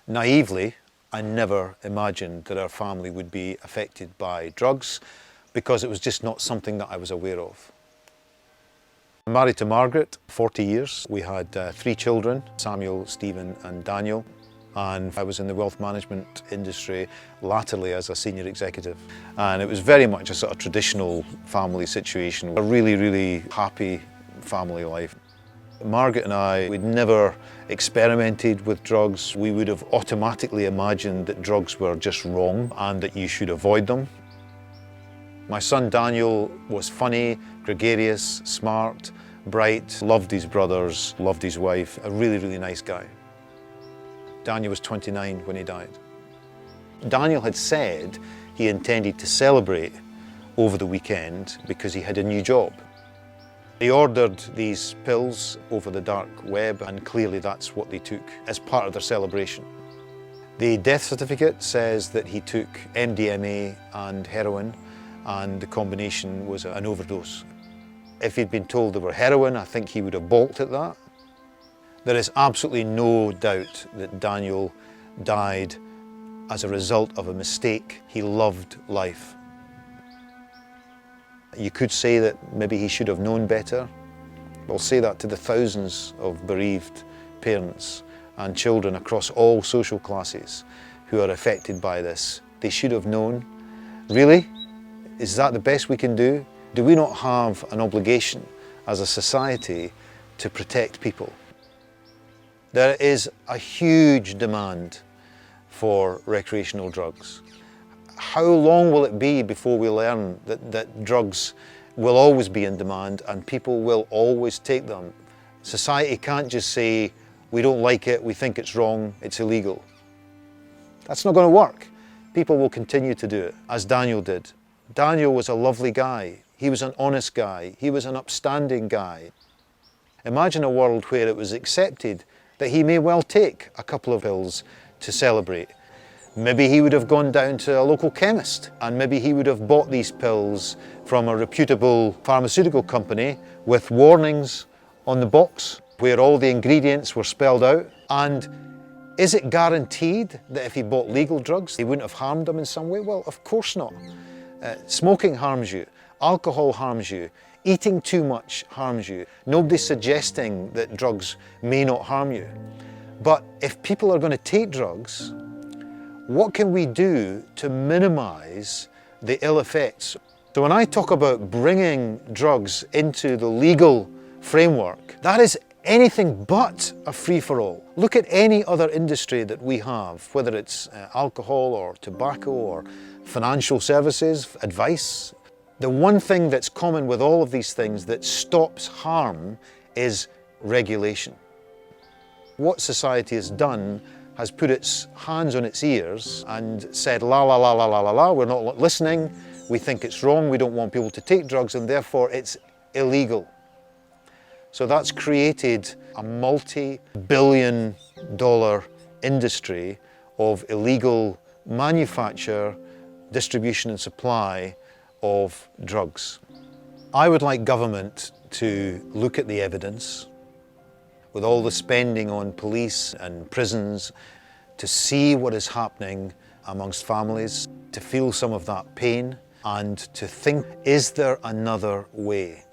Naively, I never imagined that our family would be affected by drugs because it was just not something that I was aware of. I'm married to Margaret, 40 years. We had 3 children, Samuel, Stephen and Daniel. And I was in the wealth management industry latterly as a senior executive. And it was very much a sort of traditional family situation, a really, really happy family life. Margaret and I, we'd never experimented with drugs. We would have automatically imagined that drugs were just wrong and that you should avoid them. My son Daniel was funny, gregarious, smart, bright, loved his brothers, loved his wife, a really, really nice guy. Daniel was 29 when he died. Daniel had said he intended to celebrate over the weekend because he had a new job. He ordered these pills over the dark web, and clearly that's what they took as part of their celebration. The death certificate says that he took MDMA and heroin, and the combination was an overdose. If he'd been told they were heroin, I think he would have balked at that. There is absolutely no doubt that Daniel died as a result of a mistake. He loved life. You could say that maybe he should have known better. I'll say that to the thousands of bereaved parents and children across all social classes who are affected by this. They should have known. Really? Is that the best we can do? Do we not have an obligation as a society to protect people? There is a huge demand for recreational drugs. How long will it be before we learn that drugs will always be in demand and people will always take them? Society can't just say, we don't like it, we think it's wrong, it's illegal. That's not going to work. People will continue to do it, as Daniel did. Daniel was a lovely guy. He was an honest guy. He was an upstanding guy. Imagine a world where it was accepted that he may well take a couple of pills to celebrate. Maybe he would have gone down to a local chemist and maybe he would have bought these pills from a reputable pharmaceutical company with warnings on the box where all the ingredients were spelled out. And is it guaranteed that if he bought legal drugs, they wouldn't have harmed him in some way? Well, of course not. Smoking harms you, alcohol harms you, eating too much harms you. Nobody's suggesting that drugs may not harm you. But if people are going to take drugs, what can we do to minimize the ill effects? So when I talk about bringing drugs into the legal framework, that is anything but a free-for-all. Look at any other industry that we have, whether it's alcohol or tobacco or financial services, advice. The one thing that's common with all of these things that stops harm is regulation. What society has done has put its hands on its ears and said, la la la la la la la, we're not listening, we think it's wrong, we don't want people to take drugs, and therefore it's illegal. So that's created a multi-billion-dollar industry of illegal manufacture, distribution and supply of drugs. I would like government to look at the evidence, with all the spending on police and prisons, to see what is happening amongst families, to feel some of that pain, and to think, is there another way?